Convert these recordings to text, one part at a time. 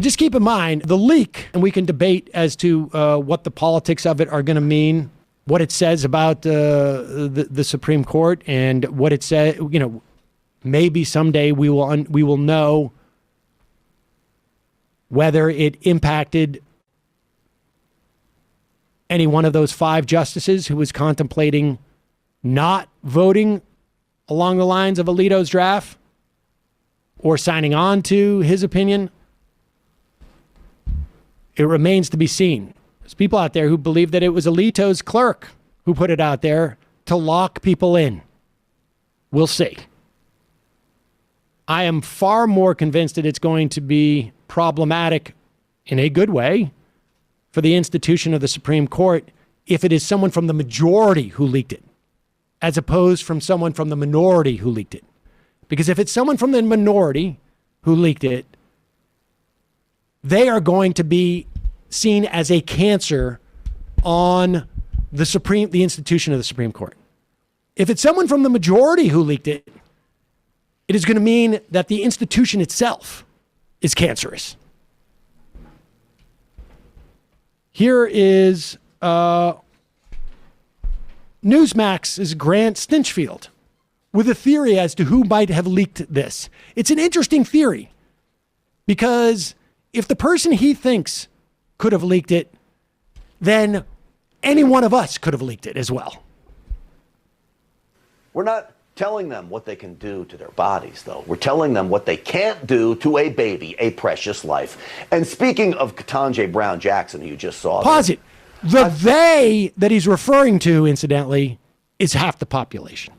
just keep in mind the leak, and we can debate as to what the politics of it are going to mean, what it says about the Supreme Court, and what it says. You know, maybe someday we will know whether it impacted any one of those 5 justices who was contemplating not voting along the lines of Alito's draft or signing on to his opinion. It remains to be seen. There's people out there who believe that it was Alito's clerk who put it out there to lock people in. We'll see. I am far more convinced that it's going to be problematic in a good way for the institution of the Supreme Court if it is someone from the majority who leaked it, as opposed from someone from the minority who leaked it. Because if it's someone from the minority who leaked it, they are going to be seen as a cancer on the institution of the Supreme Court. If it's someone from the majority who leaked it, it is going to mean that the institution itself is cancerous. Here is Newsmax's Grant Stinchfield with a theory as to who might have leaked this. It's an interesting theory because if the person he thinks could have leaked it, then any one of us could have leaked it as well. We're not telling them what they can do to their bodies, though. We're telling them what they can't do to a baby, a precious life. And speaking of Ketanji Brown Jackson, who you just saw. Pause it. The they that he's referring to, incidentally, is half the population.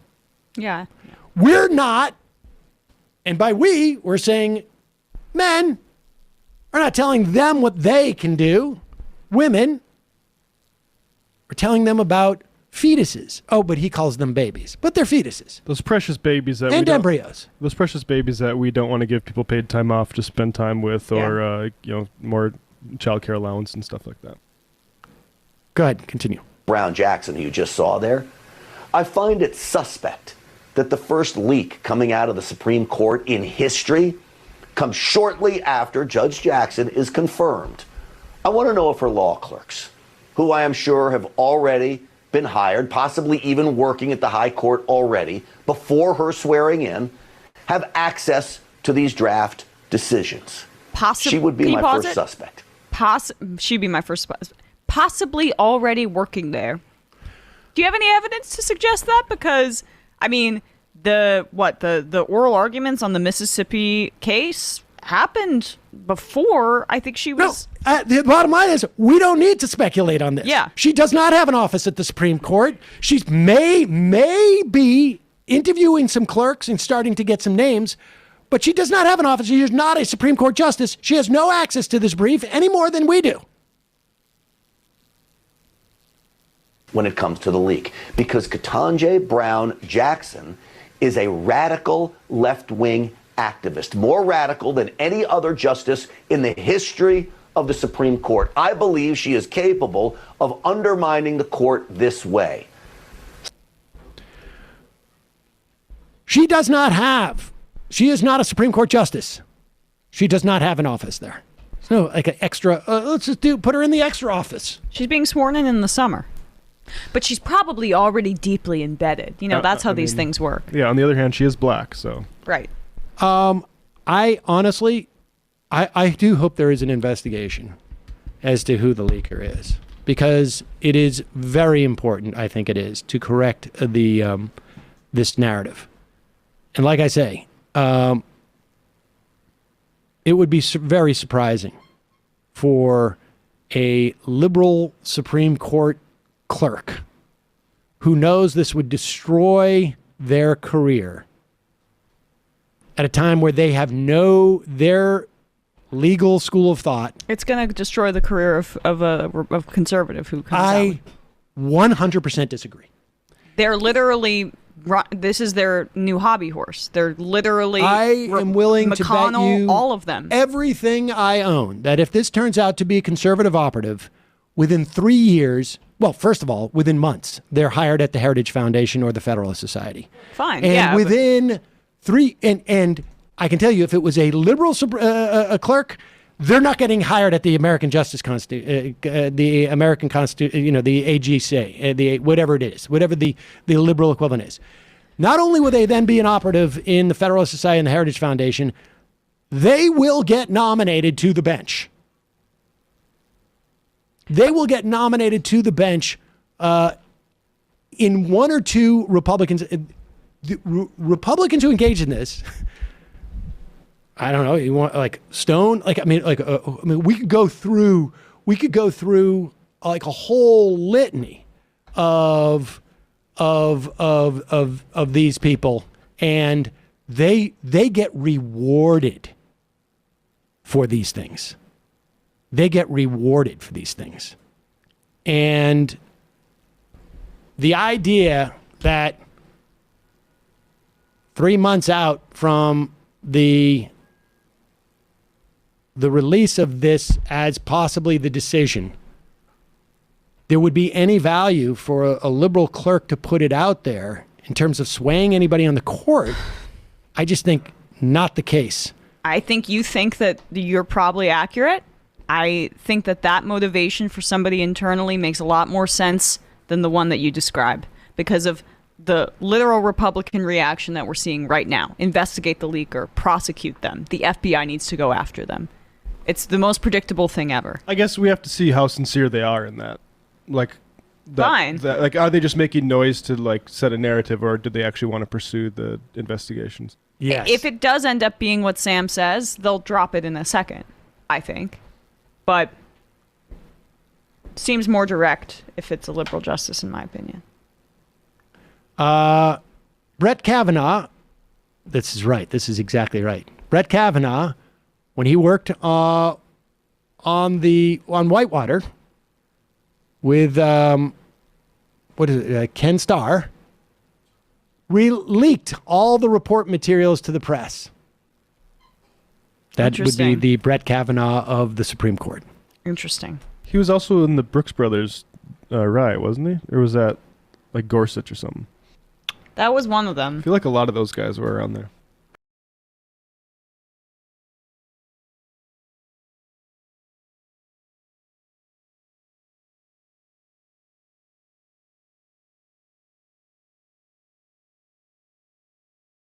Yeah. We're not, and by we, we're saying men. We're not telling them what they can do. Women. We're telling them about fetuses. Oh, but he calls them babies. But they're fetuses. Those precious babies that and embryos. Those precious babies that we don't want to give people paid time off to spend time with, or more child care allowance and stuff like that. Go ahead, continue. Brown Jackson, who you just saw there. I find it suspect that the first leak coming out of the Supreme Court in history comes shortly after Judge Jackson is confirmed. I want to know if her law clerks, who I am sure have already been hired, possibly even working at the high court already, before her swearing in, have access to these draft decisions. She would be my first suspect. She'd be my first suspect. Possibly already working there. Do you have any evidence to suggest that? Because, I mean, the oral arguments on the Mississippi case happened before I think she was... No, the bottom line is we don't need to speculate on this. Yeah. She does not have an office at the Supreme Court. She's may be interviewing some clerks and starting to get some names, but she does not have an office. She is not a Supreme Court justice. She has no access to this brief any more than we do. When it comes to the leak, because Ketanji Brown Jackson is a radical left-wing activist, more radical than any other justice in the history of the Supreme Court. I believe she is capable of undermining the court this way. She is not a Supreme Court justice. She does not have an office there. So like an extra, let's just put her in the extra office. She's being sworn in the summer. But she's probably already deeply embedded. You know, that's how these things work. Yeah, on the other hand, she is black, so. Right. I honestly, I do hope there is an investigation as to who the leaker is. Because it is very important, I think it is, to correct this narrative. And like I say, it would be very surprising for a liberal Supreme Court clerk who knows this would destroy their career at a time where they have their legal school of thought. It's going to destroy the career of a conservative who comes out. I 100% disagree. They're literally, this is their new hobby horse. They're literally, I am willing to bet you all of them. Everything I own, that if this turns out to be a conservative operative, within 3 years, well, first of all, within months, they're hired at the Heritage Foundation or the Federalist Society. Fine, and within 3, and I can tell you, if it was a liberal clerk, they're not getting hired at the American Justice the American the AGC, the whatever it is, whatever the liberal equivalent is. Not only will they then be an operative in the Federalist Society and the Heritage Foundation, they will get nominated to the bench. They will get nominated to the bench in one or two Republicans. The Republicans who engage in this, I don't know. You want like Stone? We could go through like a whole litany of these people, and they get rewarded for these things. They get rewarded for these things. And the idea that 3 months out from the release of this as possibly the decision, there would be any value for a liberal clerk to put it out there in terms of swaying anybody on the court, I just think not the case. I think you think that you're probably accurate. I think that motivation for somebody internally makes a lot more sense than the one that you describe because of the literal Republican reaction that we're seeing right now. Investigate the leaker, prosecute them. The FBI needs to go after them. It's the most predictable thing ever. I guess we have to see how sincere they are in that. Fine. Are they just making noise to set a narrative, or do they actually want to pursue the investigations? Yes. If it does end up being what Sam says, they'll drop it in a second, I think. But seems more direct if it's a liberal justice, in my opinion. Brett Kavanaugh, this is right. This is exactly right. Brett Kavanaugh, when he worked on Whitewater with Ken Starr, leaked all the report materials to the press. That would be the Brett Kavanaugh of the Supreme Court. Interesting. He was also in the Brooks Brothers riot, wasn't he? Or was that Gorsuch or something? That was one of them. I feel like a lot of those guys were around there.